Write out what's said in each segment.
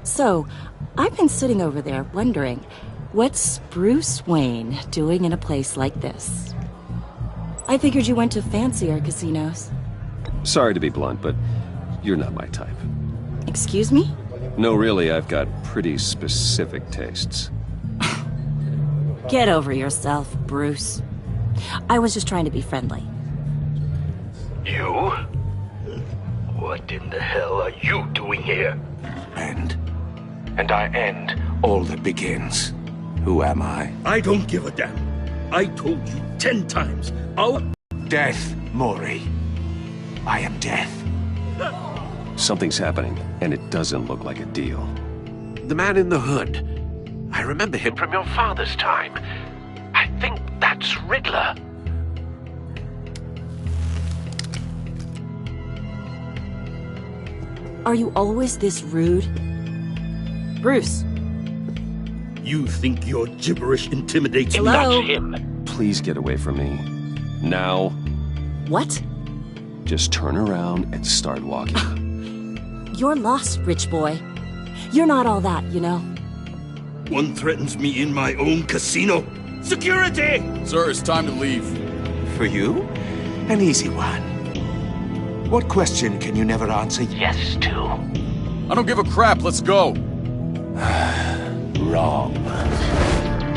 So, I've been sitting over there wondering, what's Bruce Wayne doing in a place like this? I figured you went to fancier casinos. Sorry to be blunt, but you're not my type. Excuse me? No, really, I've got pretty specific tastes. Get over yourself, Bruce. I was just trying to be friendly. You? What in the hell are you doing here? And I end all that begins. Who am I? I don't give a damn. I told you 10 times. Death, Mori. I am death. Something's happening, and it doesn't look like a deal. The man in the hood. I remember him from your father's time. I think that's Riddler. Are you always this rude? Bruce. You think your gibberish intimidates me? Hello? Not him. Please get away from me. Now. What? Just turn around and start walking. You're lost, rich boy. You're not all that, you know. One threatens me in my own casino. Security! Sir, it's time to leave. For you? An easy one. What question can you never answer Yes to. I don't give a crap, let's go. wrong?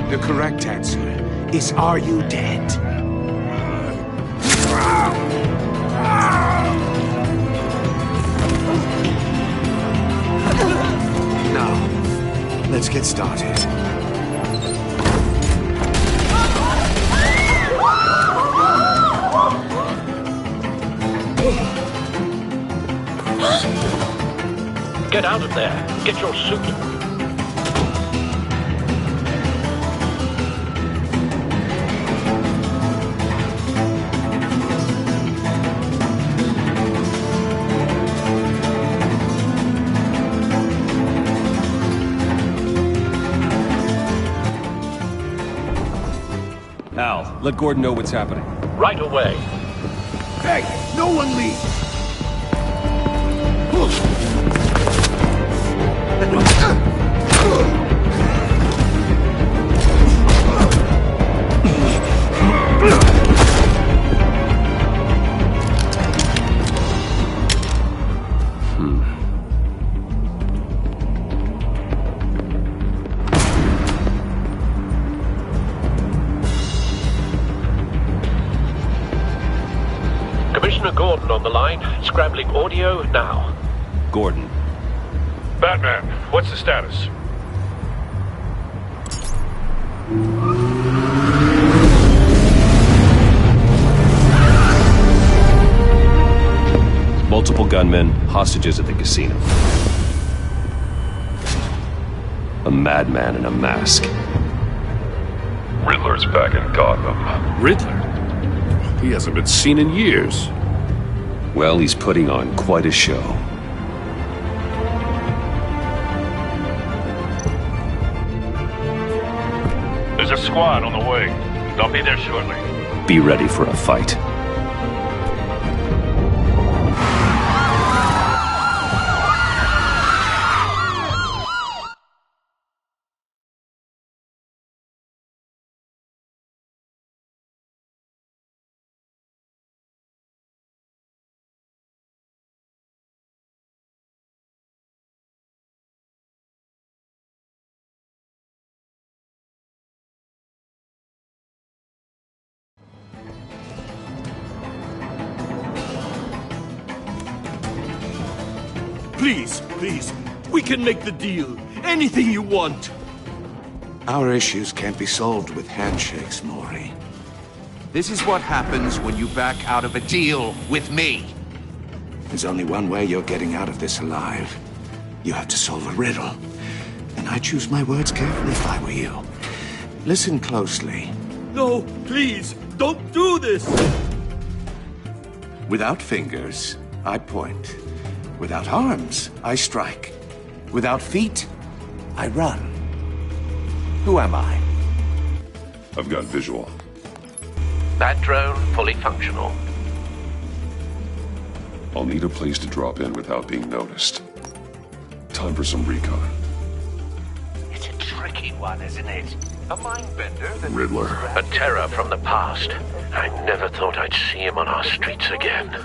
The correct answer is, are you dead? Now, let's get started. Get out of there. Get your suit. Al, let Gordon know what's happening. Right away. Hey, no one leave! Commissioner Gordon on the line. Scrambling audio now. Gordon. Batman, what's the status? Multiple gunmen, hostages at the casino. A madman in a mask. Riddler's back in Gotham. Riddler? He hasn't been seen in years. Well, he's putting on quite a show. There's a squad on the way. They'll be there shortly. Be ready for a fight. Please, please, we can make the deal. Anything you want. Our issues can't be solved with handshakes, Mori. This is what happens when you back out of a deal with me. There's only one way you're getting out of this alive. You have to solve a riddle. And I choose my words carefully if I were you. Listen closely. No, please, don't do this. Without fingers, I point. Without arms, I strike. Without feet, I run. Who am I? I've got visual. That drone fully functional. I'll need a place to drop in without being noticed. Time for some recon. It's a tricky one, isn't it? A mind-bender that... Riddler. A terror from the past. I never thought I'd see him on our streets again.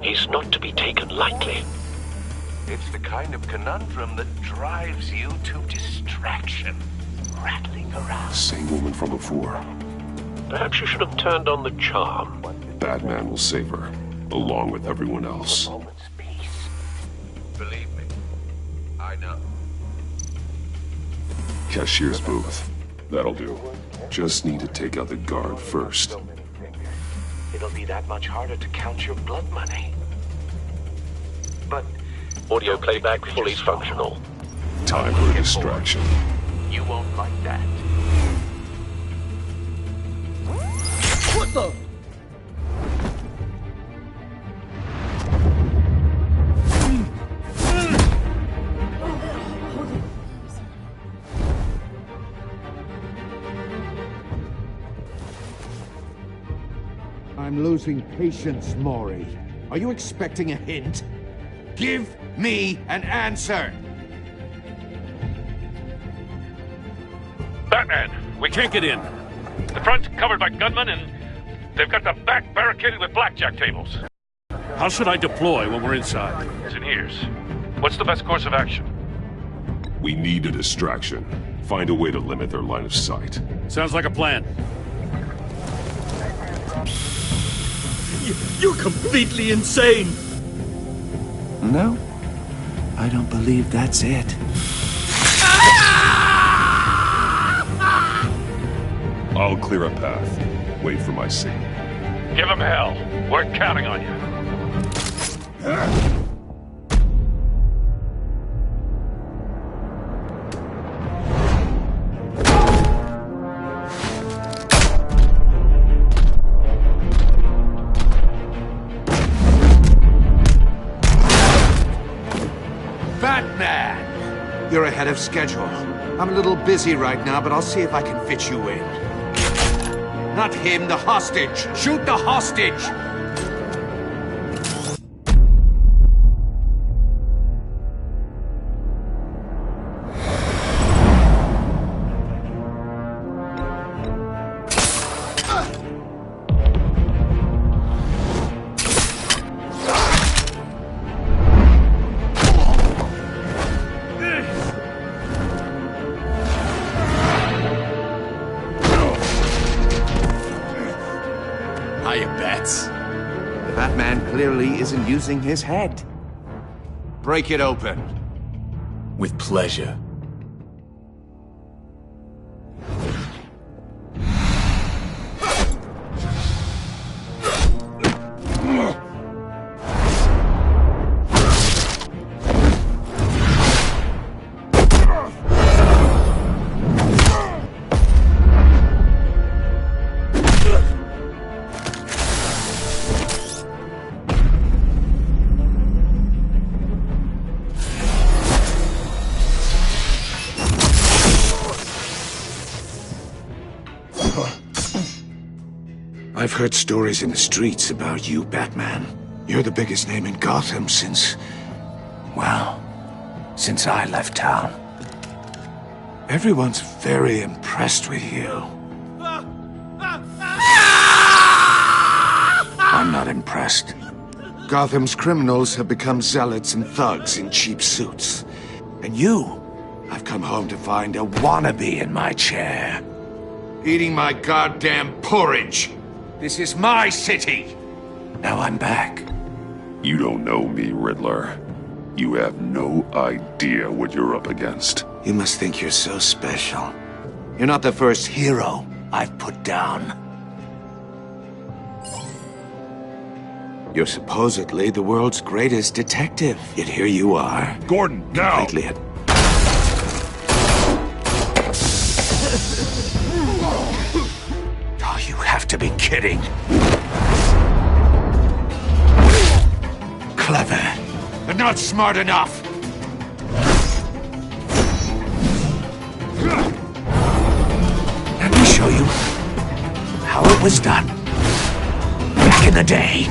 He's not to be taken lightly. It's the kind of conundrum that drives you to distraction. Rattling around. Same woman from before. Perhaps you should have turned on the charm. Batman will save her, along with everyone else. Moment's peace. Believe me, I know. Cashier's booth. That'll do. Just need to take out the guard first. It'll be that much harder to count your blood money. But audio playback fully functional. Time for a distraction. You won't like that. What the? I'm losing patience, Maury. Are you expecting a hint? Give me an answer! Batman, we can't get in. The front's covered by gunmen, and they've got the back barricaded with blackjack tables. How should I deploy when we're inside? It's in ears. What's the best course of action? We need a distraction. Find a way to limit their line of sight. Sounds like a plan. You're completely insane! No, I don't believe that's it. I'll clear a path. Wait for my signal. Give him hell. We're counting on you. Batman! You're ahead of schedule. I'm a little busy right now, but I'll see if I can fit you in. Not him, the hostage! Shoot the hostage! The Batman clearly isn't using his head. Break it open. With pleasure. I've heard stories in the streets about you, Batman. You're the biggest name in Gotham since... well, since I left town. Everyone's very impressed with you. I'm not impressed. Gotham's criminals have become zealots and thugs in cheap suits. And you, I've come home to find a wannabe in my chair. Eating my goddamn porridge. This is my city. Now I'm back. You don't know me, Riddler. You have no idea what you're up against. You must think you're so special. You're not the first hero I've put down. You're supposedly the world's greatest detective. Yet here you are. Gordon, now! Completely Oh, you have to be kidding. Clever, but not smart enough. Let me show you how it was done back in the day.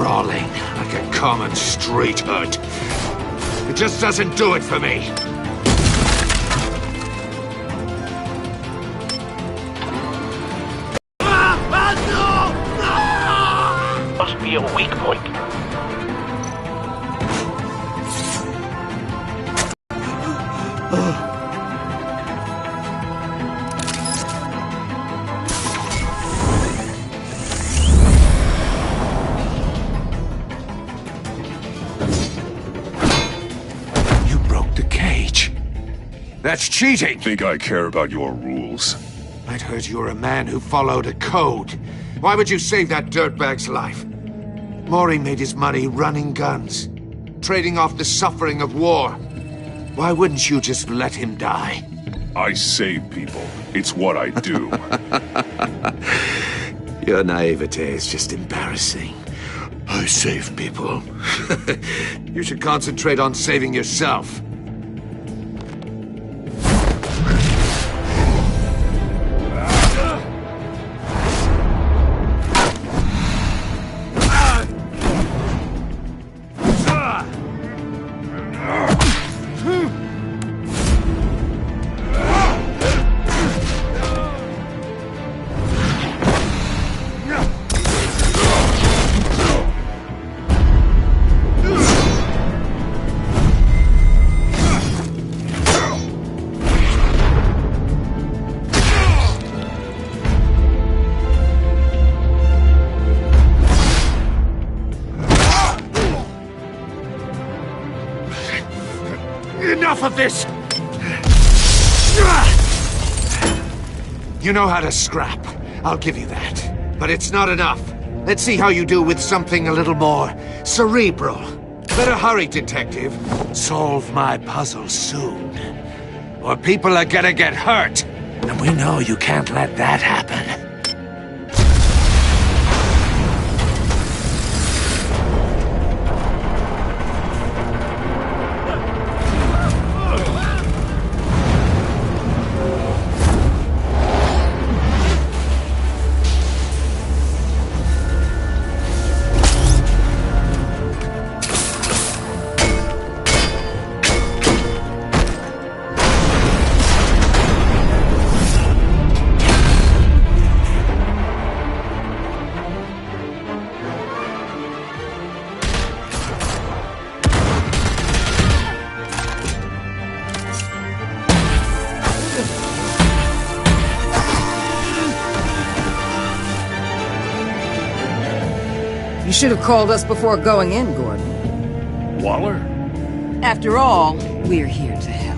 brawling like a common street hood. It just doesn't do it for me. Must be a weak point. You broke the cage. That's cheating! Think I care about your rules? I'd heard you were a man who followed a code. Why would you save that dirtbag's life? Mori made his money running guns, trading off the suffering of war. Why wouldn't you just let him die? I save people. It's what I do. Your naivete is just embarrassing. I save people. You should concentrate on saving yourself. Enough of this! You know how to scrap. I'll give you that. But it's not enough. Let's see how you do with something a little more cerebral. Better hurry, detective. Solve my puzzle soon. Or people are gonna get hurt. And we know you can't let that happen. You should have called us before going in, Gordon. Waller? After all, we're here to help.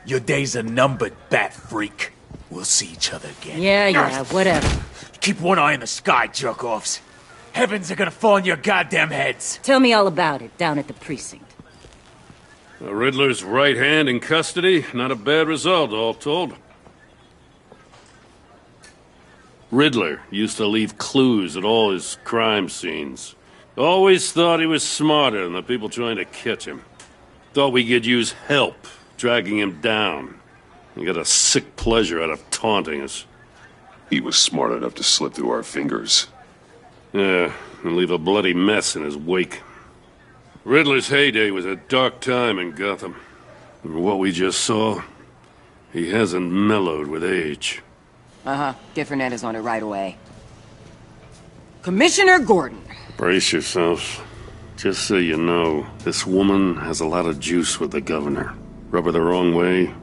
Your days are numbered, bat freak. We'll see each other again. Yeah, whatever. Keep one eye in the sky, jerk-offs. Heavens are gonna fall on your goddamn heads. Tell me all about it down at the precinct. The Riddler's right hand in custody. Not a bad result, all told. Riddler used to leave clues at all his crime scenes. Always thought he was smarter than the people trying to catch him. Thought we could use help dragging him down. He got a sick pleasure out of taunting us. He was smart enough to slip through our fingers. Yeah, and leave a bloody mess in his wake. Riddler's heyday was a dark time in Gotham. And what we just saw, he hasn't mellowed with age. Uh-huh. Get Fernandez on it right away. Commissioner Gordon. Brace yourselves. Just so you know, this woman has a lot of juice with the governor. Rub her the wrong way,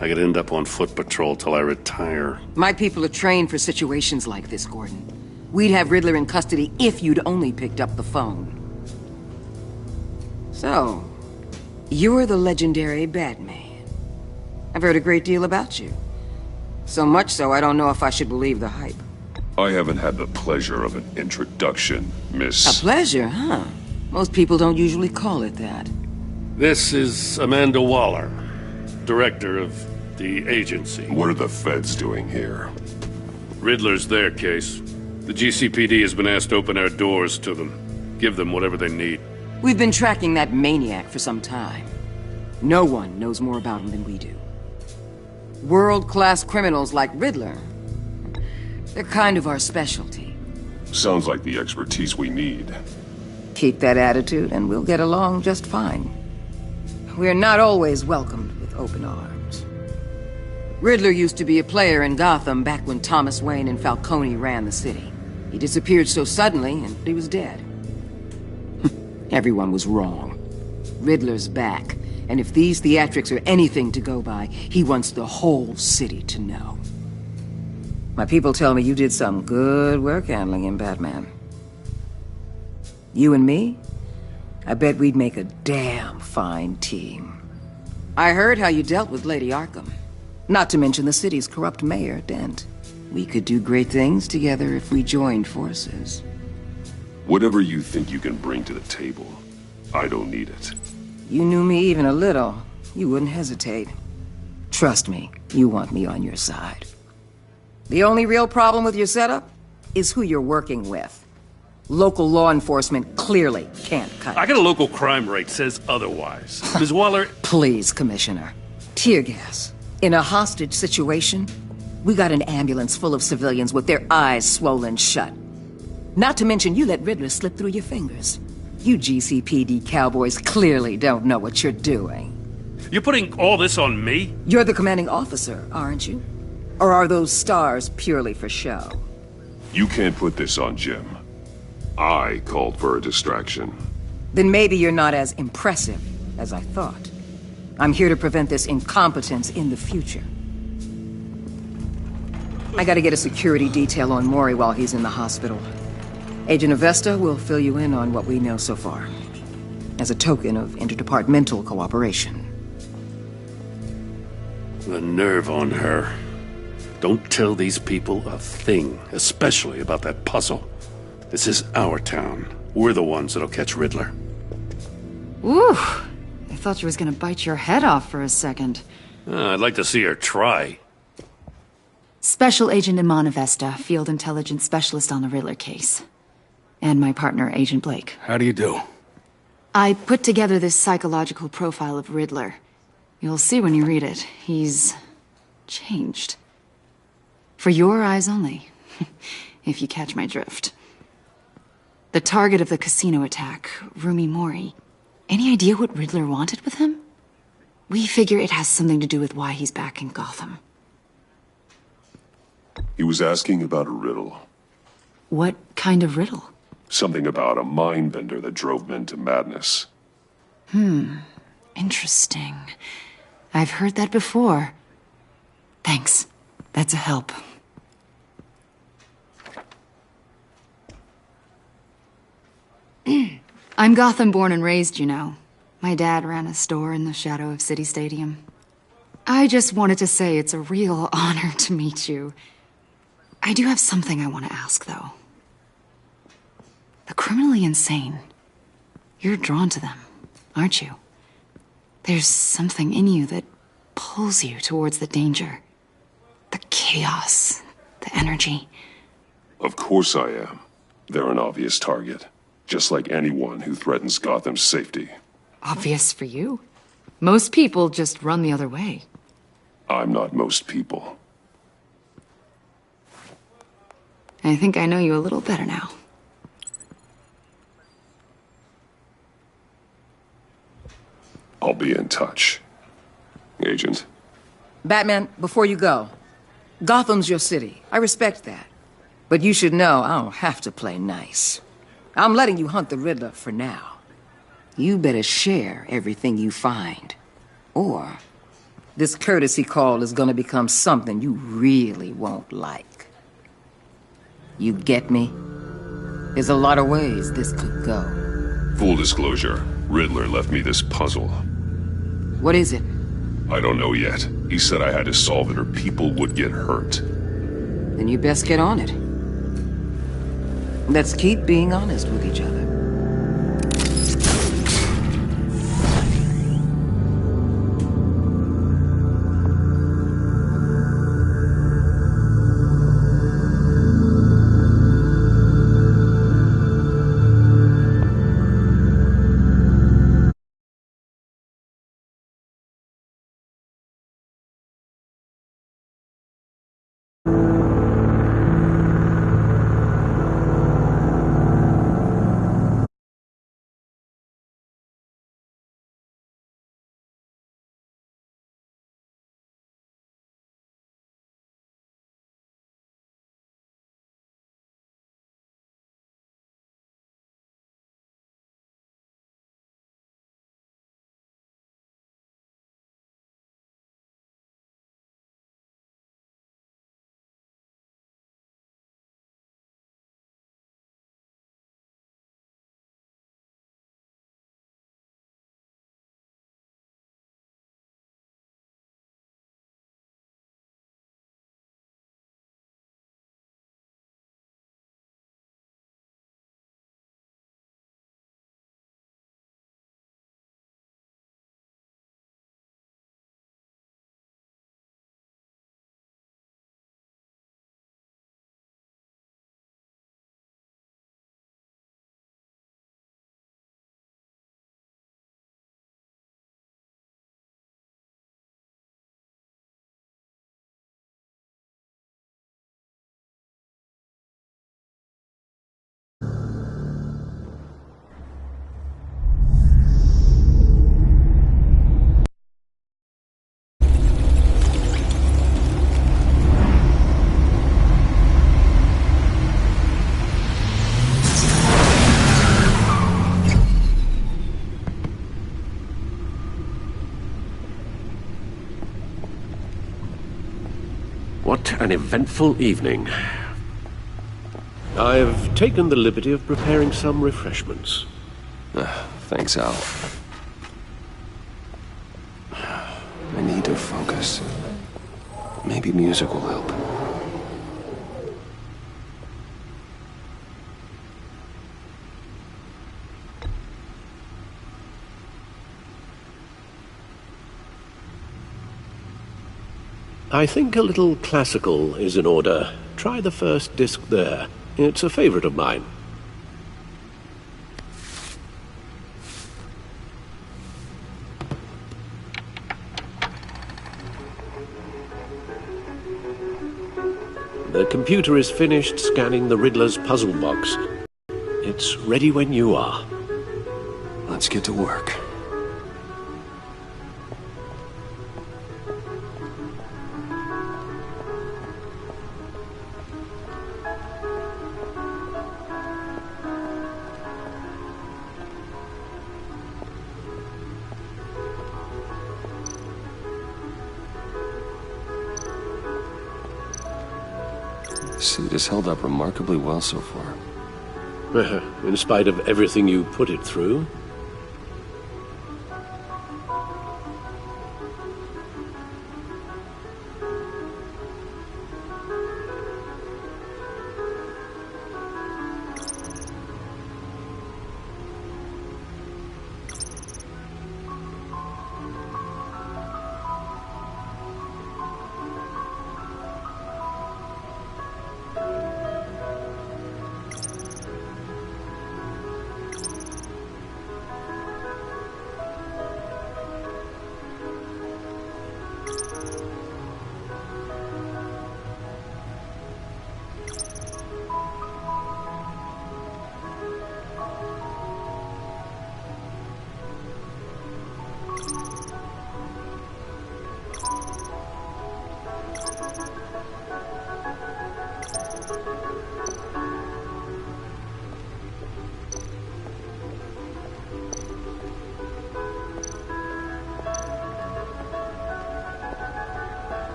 I could end up on foot patrol till I retire. My people are trained for situations like this, Gordon. We'd have Riddler in custody if you'd only picked up the phone. So, you're the legendary Batman. I've heard a great deal about you. So much so, I don't know if I should believe the hype. I haven't had the pleasure of an introduction, Miss... A pleasure, huh? Most people don't usually call it that. This is Amanda Waller, director of the agency. What are the feds doing here? Riddler's their case. The GCPD has been asked to open our doors to them. Give them whatever they need. We've been tracking that maniac for some time. No one knows more about him than we do. World-class criminals like Riddler. They're kind of our specialty. Sounds like the expertise we need. Keep that attitude and we'll get along just fine. We're not always welcomed with open arms. Riddler used to be a player in Gotham back when Thomas Wayne and Falcone ran the city. He disappeared so suddenly and he was dead. Everyone was wrong. Riddler's back, and if these theatrics are anything to go by, he wants the whole city to know. My people tell me you did some good work handling him, Batman. You and me? I bet we'd make a damn fine team. I heard how you dealt with Lady Arkham. Not to mention the city's corrupt mayor, Dent. We could do great things together if we joined forces. Whatever you think you can bring to the table, I don't need it. You knew me even a little, you wouldn't hesitate. Trust me, you want me on your side. The only real problem with your setup is who you're working with. Local law enforcement clearly can't cut it. I got a local crime rate says otherwise. Ms. Waller... Please, Commissioner. Tear gas. In a hostage situation, we got an ambulance full of civilians with their eyes swollen shut. Not to mention you let Riddler slip through your fingers. You GCPD cowboys clearly don't know what you're doing. You're putting all this on me? You're the commanding officer, aren't you? Or are those stars purely for show? You can't put this on Jim. I called for a distraction. Then maybe you're not as impressive as I thought. I'm here to prevent this incompetence in the future. I gotta get a security detail on Mori while he's in the hospital. Agent Avesta will fill you in on what we know so far, as a token of interdepartmental cooperation. The nerve on her. Don't tell these people a thing, especially about that puzzle. This is our town. We're the ones that'll catch Riddler. Ooh, I thought she was gonna bite your head off for a second. I'd like to see her try. Special Agent Iman Avesta, Field Intelligence Specialist on the Riddler case. And my partner, Agent Blake. How do you do? I put together this psychological profile of Riddler. You'll see when you read it. He's... changed. For your eyes only, if you catch my drift. The target of the casino attack, Rumi Mori. Any idea what Riddler wanted with him? We figure it has something to do with why he's back in Gotham. He was asking about a riddle. What kind of riddle? Something about a mind bender that drove men to madness. Interesting. I've heard that before. Thanks. That's a help. I'm Gotham born and raised, you know. My dad ran a store in the shadow of City Stadium. I just wanted to say it's a real honor to meet you. I do have something I want to ask, though. The criminally insane. You're drawn to them, aren't you? There's something in you that pulls you towards the danger. The chaos, the energy. Of course I am. They're an obvious target. Just like anyone who threatens Gotham's safety. Obvious for you. Most people just run the other way. I'm not most people. I think I know you a little better now. I'll be in touch. Agent. Batman, before you go, Gotham's your city. I respect that. But you should know I don't have to play nice. I'm letting you hunt the Riddler for now. You better share everything you find. Or this courtesy call is gonna become something you really won't like. You get me? There's a lot of ways this could go. Full disclosure, Riddler left me this puzzle. What is it? I don't know yet. He said I had to solve it or people would get hurt. Then you best get on it. Let's keep being honest with each other. What an eventful evening. I've taken the liberty of preparing some refreshments. Thanks, Al. I need to focus. Maybe music will help. I think a little classical is in order. Try the first disc there. It's a favorite of mine. The computer is finished scanning the Riddler's puzzle box. It's ready when you are. Let's get to work. The suit has held up remarkably well so far. In spite of everything you put it through?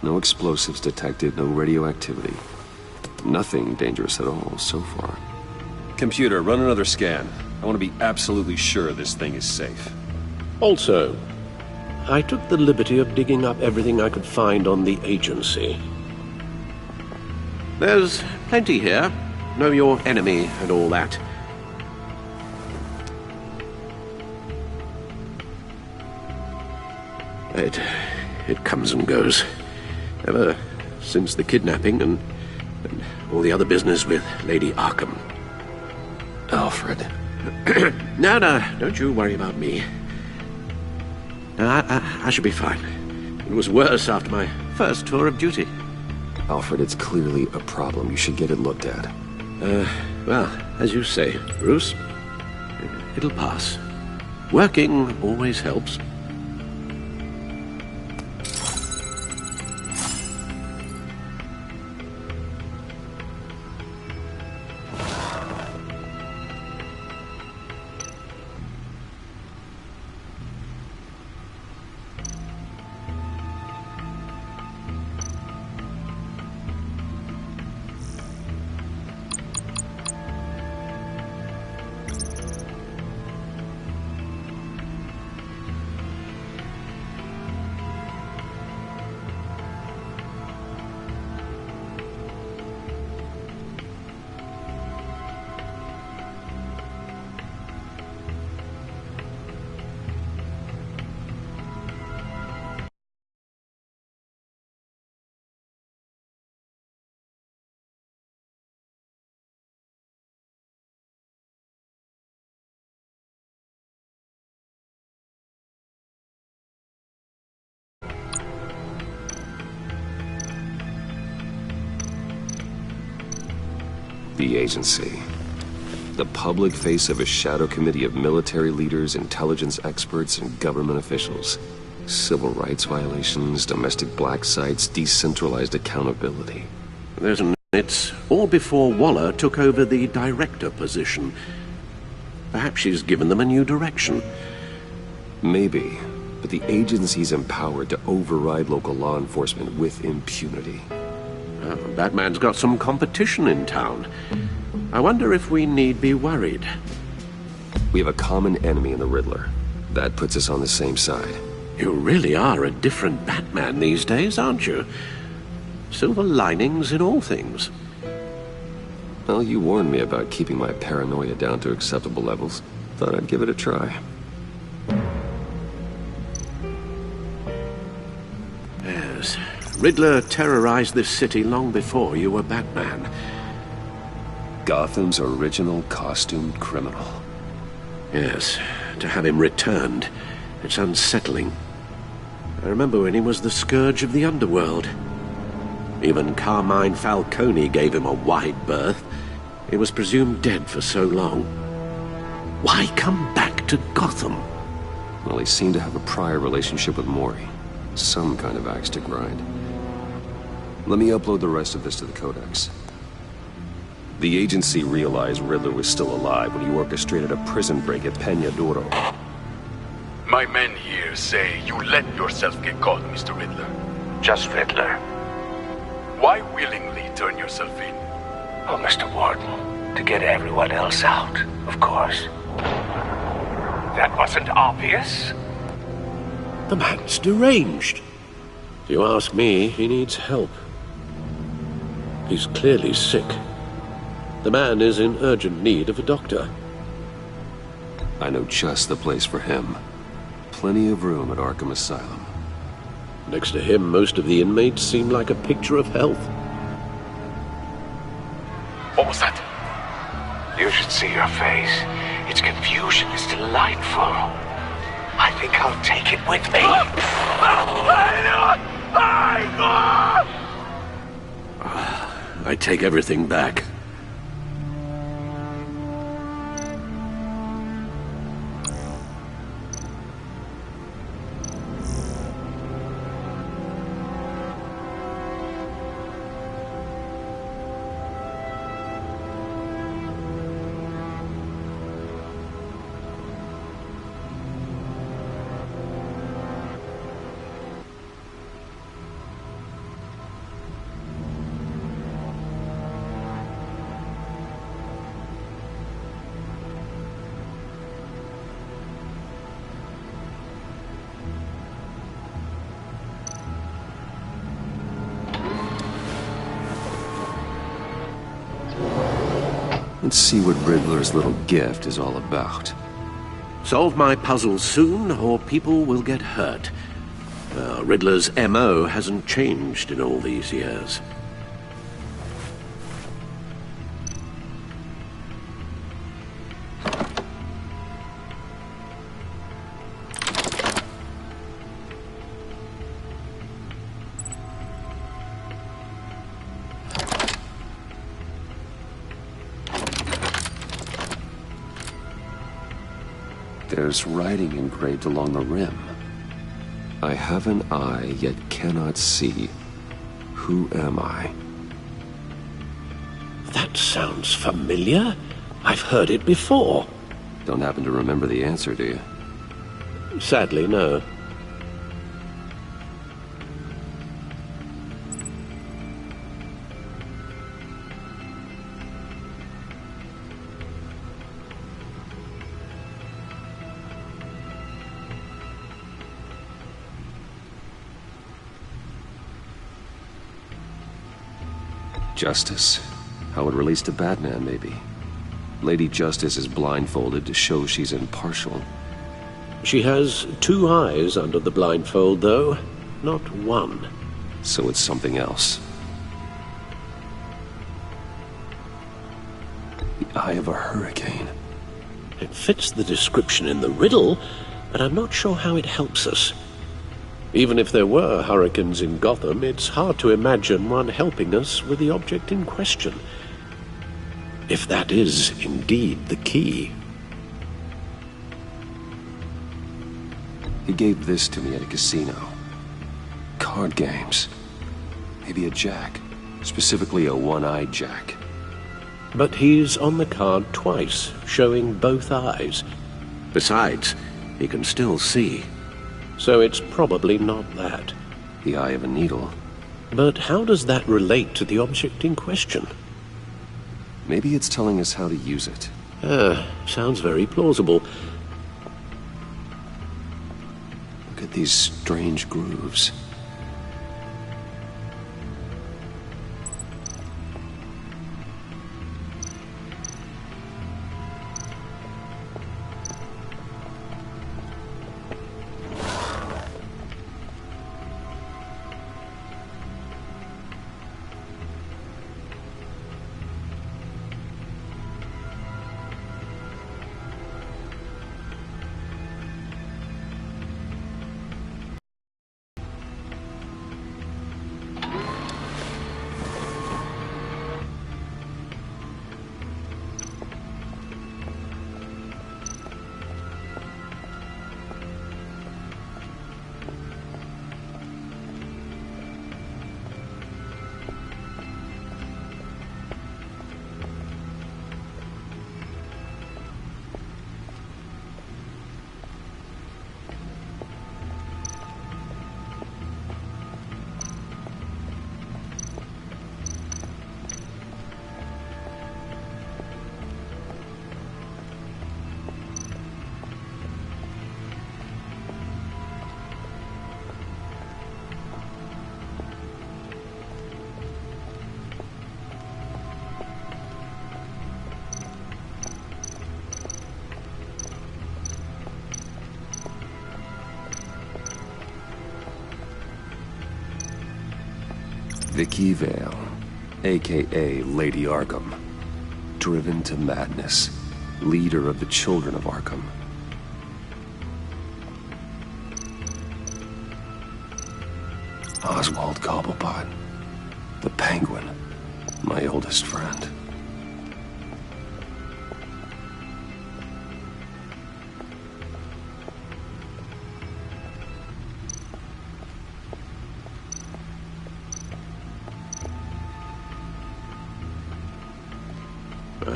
No explosives detected, no radioactivity. Nothing dangerous at all so far. Computer, run another scan. I want to be absolutely sure this thing is safe. Also, I took the liberty of digging up everything I could find on the agency. There's plenty here. Know your enemy and all that. It comes and goes. Ever since the kidnapping and all the other business with Lady Arkham. Alfred. No, don't you worry about me. I should be fine. It was worse after my first tour of duty. Alfred, it's clearly a problem. You should get it looked at. Well, as you say, Bruce, it'll pass. Working always helps. The agency. The public face of a shadow committee of military leaders, intelligence experts, and government officials. Civil rights violations, domestic black sites, decentralized accountability. It's all before Waller took over the director position. Perhaps she's given them a new direction. Maybe, but the agency's empowered to override local law enforcement with impunity. Batman's got some competition in town. I wonder if we need be worried. We have a common enemy in the Riddler. That puts us on the same side. You really are a different Batman these days, aren't you? Silver linings in all things. Well, you warned me about keeping my paranoia down to acceptable levels. Thought I'd give it a try. Yes. Riddler terrorized this city long before you were Batman. Gotham's original costumed criminal. Yes. To have him returned, it's unsettling. I remember when he was the scourge of the underworld. Even Carmine Falcone gave him a wide berth. He was presumed dead for so long. Why come back to Gotham? Well, he seemed to have a prior relationship with Mori. Some kind of axe to grind. Let me upload the rest of this to the Codex. The agency realized Riddler was still alive when he orchestrated a prison break at Peña Duro. My men here say you let yourself get caught, Mr. Riddler. Just Riddler. Why willingly turn yourself in? Oh, Mr. Warden, to get everyone else out, of course. That wasn't obvious? The man's deranged. If you ask me, he needs help. He's clearly sick. The man is in urgent need of a doctor. I know just the place for him. Plenty of room at Arkham Asylum. Next to him, most of the inmates seem like a picture of health. What was that? You should see your face. Its confusion is delightful. I think I'll take it with me. I take everything back. Let's see what Riddler's little gift is all about. Solve my puzzles soon, or people will get hurt. Riddler's MO hasn't changed in all these years. There's writing engraved along the rim. I have an eye, yet cannot see. Who am I? That sounds familiar. I've heard it before. Don't happen to remember the answer, do you? Sadly, no. Justice? How it relates to Batman, maybe. Lady Justice is blindfolded to show she's impartial. She has 2 eyes under the blindfold, though. Not 1. So it's something else. The eye of a hurricane. It fits the description in the riddle, but I'm not sure how it helps us. Even if there were hurricanes in Gotham, it's hard to imagine one helping us with the object in question. If that is indeed the key. He gave this to me at a casino. Card games. Maybe a jack. Specifically a one-eyed jack. But he's on the card twice, showing both eyes. Besides, he can still see. So it's probably not that. The eye of a needle. But how does that relate to the object in question? Maybe it's telling us how to use it. Sounds very plausible. Look at these strange grooves. Vicky Vale, a.k.a. Lady Arkham. Driven to madness. Leader of the Children of Arkham. Oswald Cobblepot. The Penguin. My oldest friend.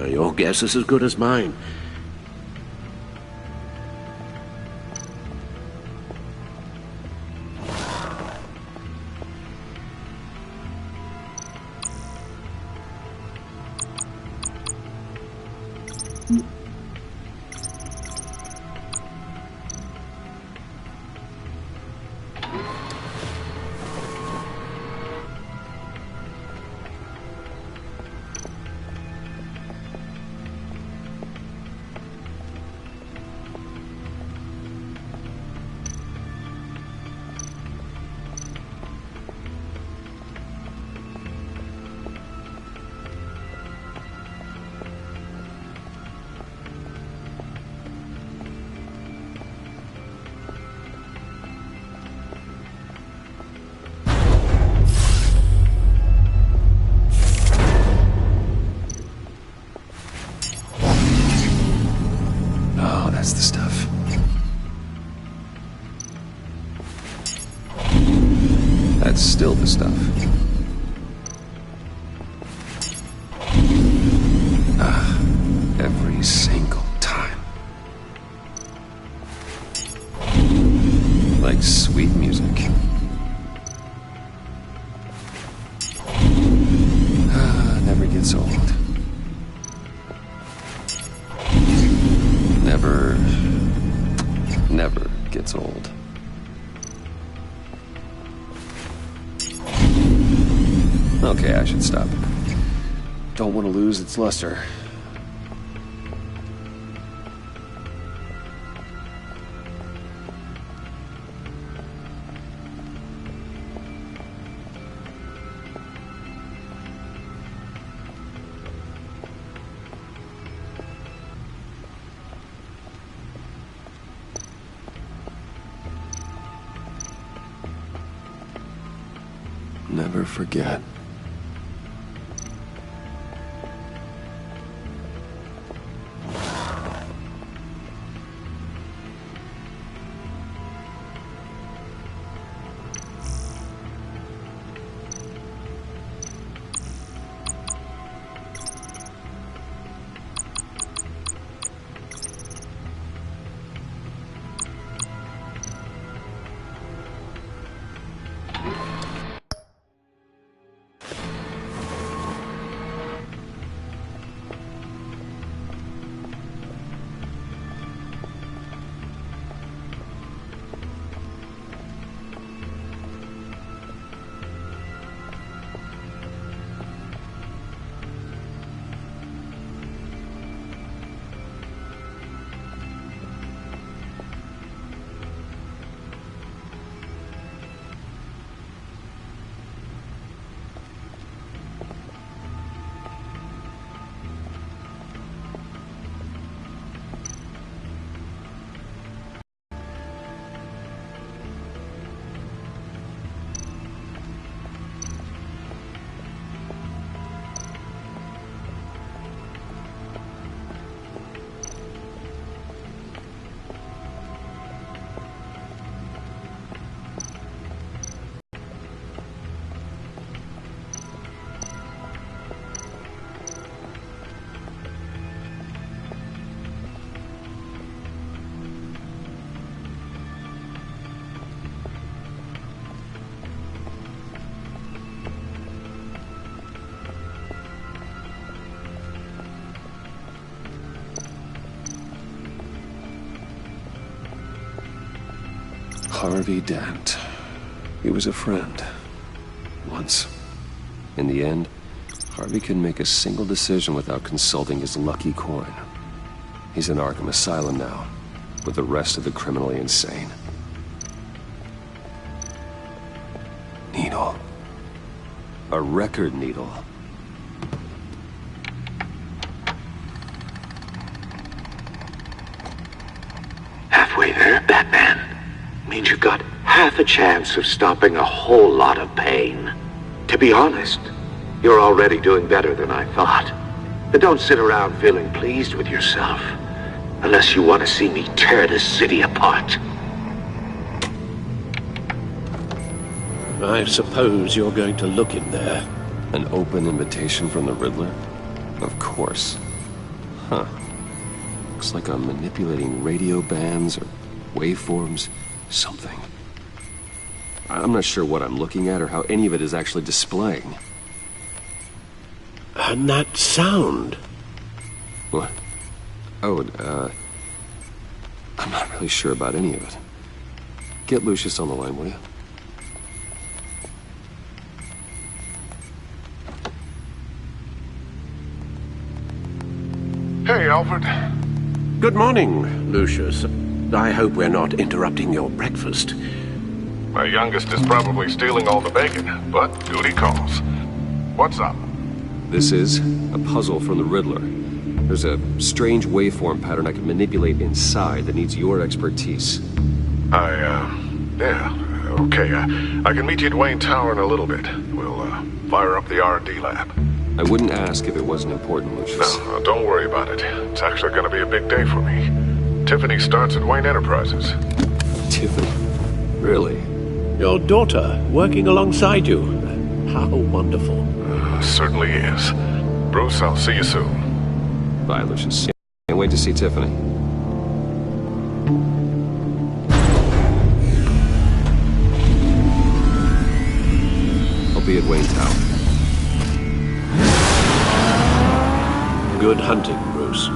Your guess is as good as mine. That's the stuff. That's still the stuff. Every single time. Like sweet music. Never gets old. Never gets old. Okay, I should stop. Don't want to lose its luster. Never forget. Harvey Dent. He was a friend. Once. In the end, Harvey couldn't make a single decision without consulting his lucky coin. He's in Arkham Asylum now, with the rest of the criminally insane. Needle. A record needle. Halfway there, Batman. Means you've got half a chance of stopping a whole lot of pain. To be honest, you're already doing better than I thought. But don't sit around feeling pleased with yourself, unless you want to see me tear this city apart. I suppose you're going to look in there. An open invitation from the Riddler? Of course. Huh. Looks like I'm manipulating radio bands or waveforms. Something. I'm not sure what I'm looking at or how any of it is actually displaying. And that sound? What? Oh, I'm not really sure about any of it. Get Lucius on the line, will you? Hey, Alfred. Good morning, Lucius. I hope we're not interrupting your breakfast. My youngest is probably stealing all the bacon, but duty calls. What's up? This is a puzzle from the Riddler. There's a strange waveform pattern I can manipulate inside that needs your expertise. Yeah, okay. I can meet you at Wayne Tower in a little bit. We'll, fire up the R&D lab. I wouldn't ask if it wasn't important, Lucius. No, don't worry about it. It's actually gonna be a big day for me. Tiffany starts at Wayne Enterprises. Tiffany? Really? Your daughter, working alongside you. How wonderful. Certainly is. Bruce, I'll see you soon. Bye, Lucius. Can't wait to see Tiffany. I'll be at Wayne Tower. Good hunting, Bruce.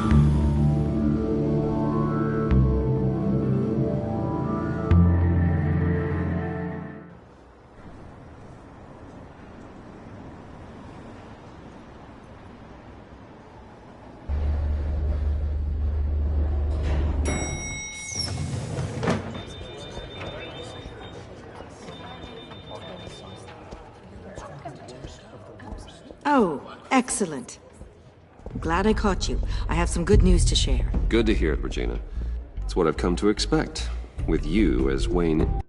Oh, excellent. Glad I caught you. I have some good news to share. Good to hear it, Regina. It's what I've come to expect. With you as Wayne...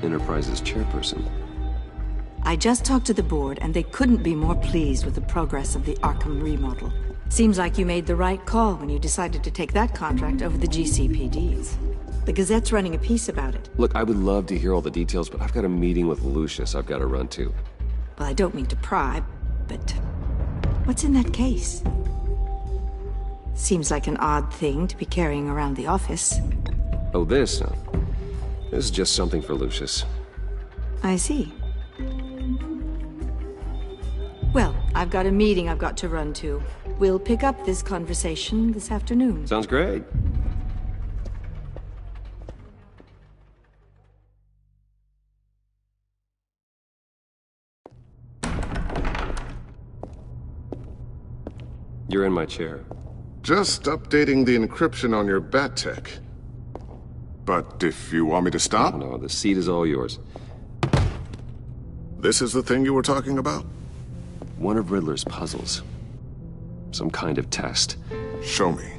Enterprise's chairperson. I just talked to the board, and they couldn't be more pleased with the progress of the Arkham remodel. Seems like you made the right call when you decided to take that contract over the GCPD's. The Gazette's running a piece about it. Look, I would love to hear all the details, but I've got a meeting with Lucius I've got to run to. Well, I don't mean to pry, but what's in that case? Seems like an odd thing to be carrying around the office. Oh, this? No. This is just something for Lucius. I see. Well, I've got a meeting I've got to run to. We'll pick up this conversation this afternoon. Sounds great. You're in my chair. Just updating the encryption on your Bat-Tech. But if you want me to stop? No, the seat is all yours. This is the thing you were talking about? One of Riddler's puzzles. Some kind of test. Show me.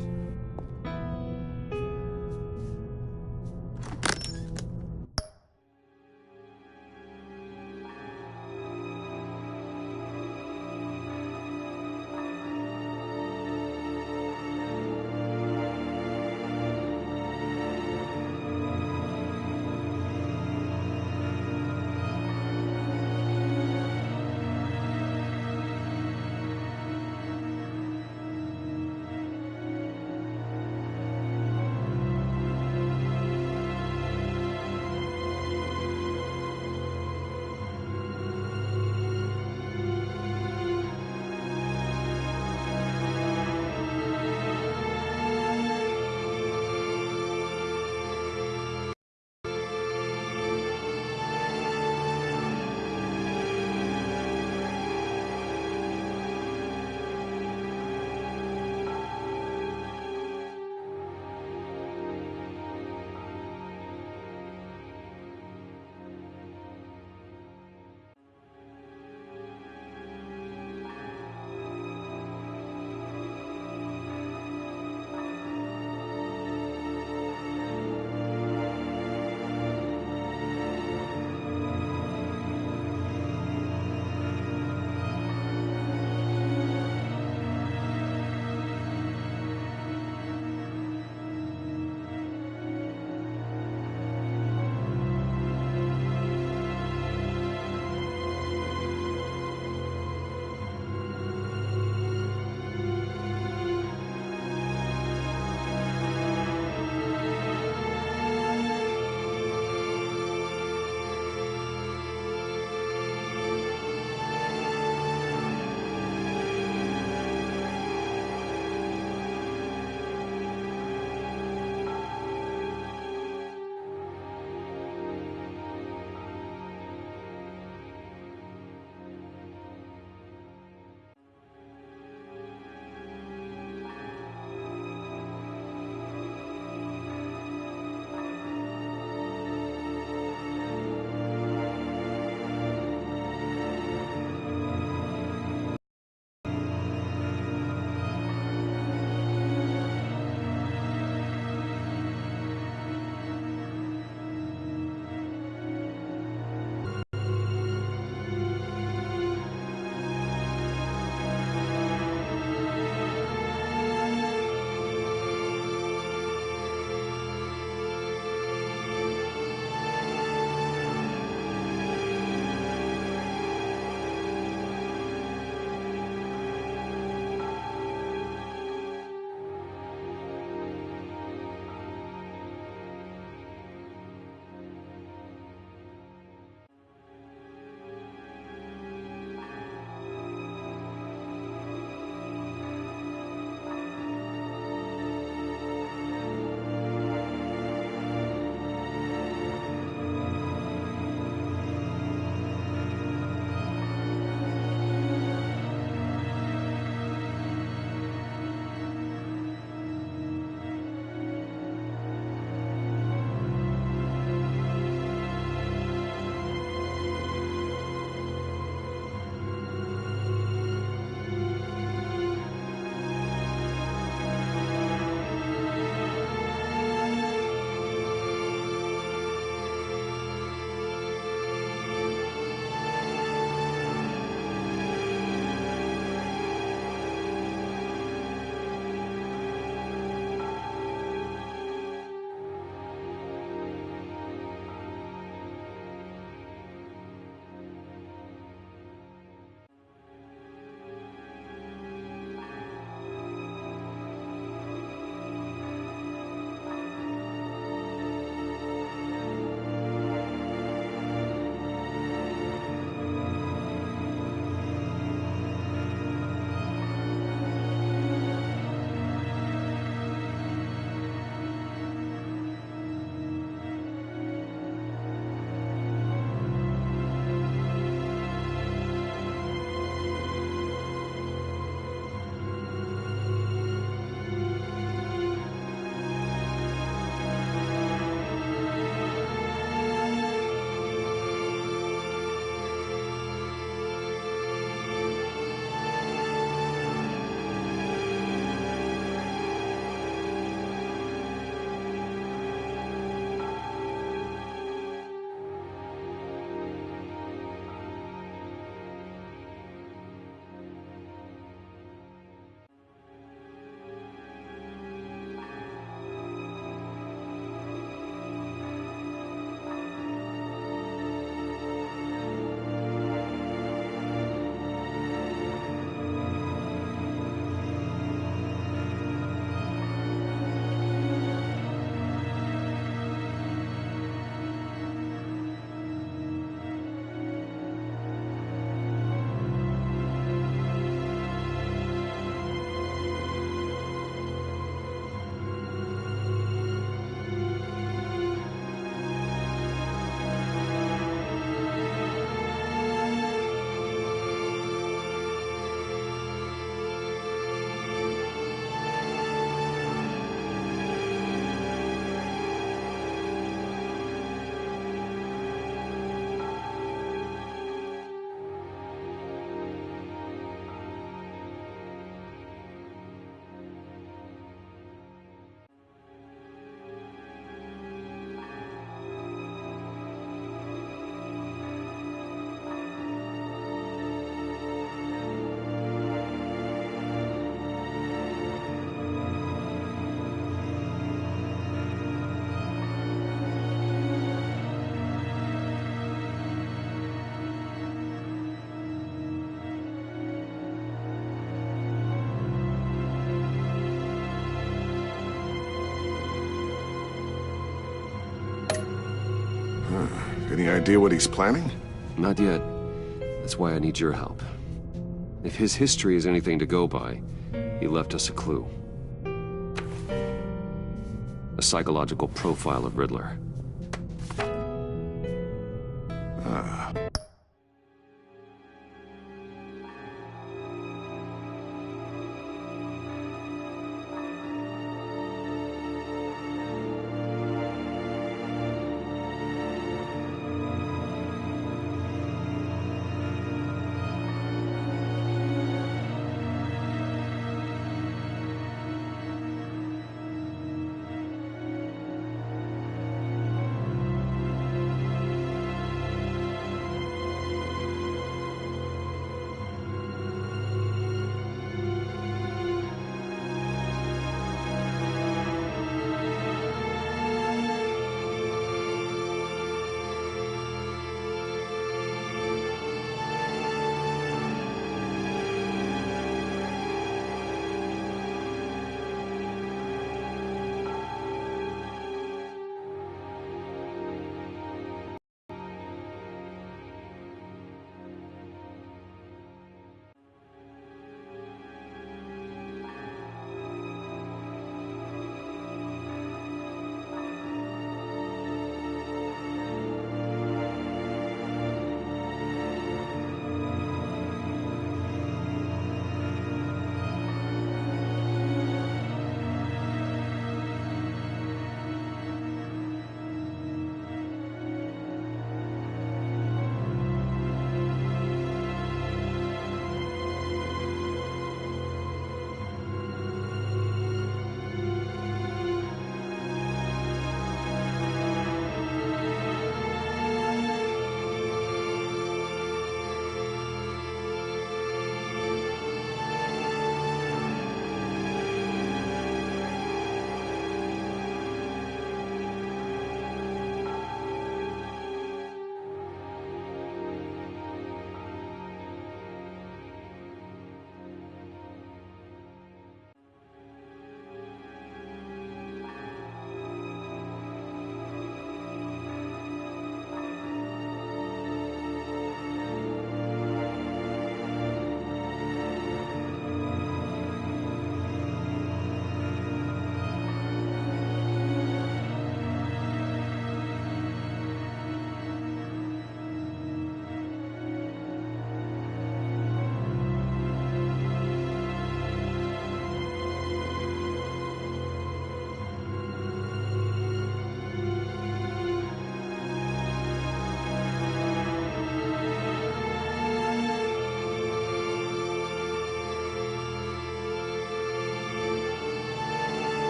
Any idea what he's planning? Not yet. That's why I need your help. If his history is anything to go by, he left us a clue. A psychological profile of Riddler.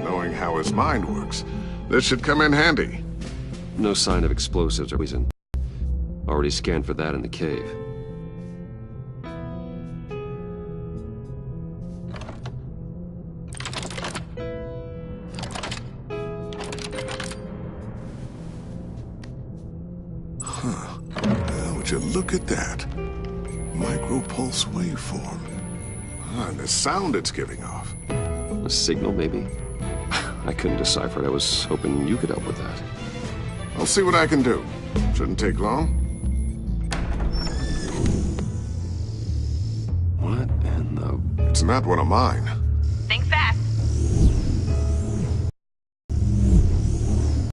knowing how his mind works. This should come in handy. No sign of explosives or poison. Already scanned for that in the cave. Huh. Now, would you look at that? Micropulse waveform. And the sound it's giving off. A signal, maybe? I couldn't decipher it. I was hoping you could help with that. I'll see what I can do. Shouldn't take long. What in the... It's not one of mine.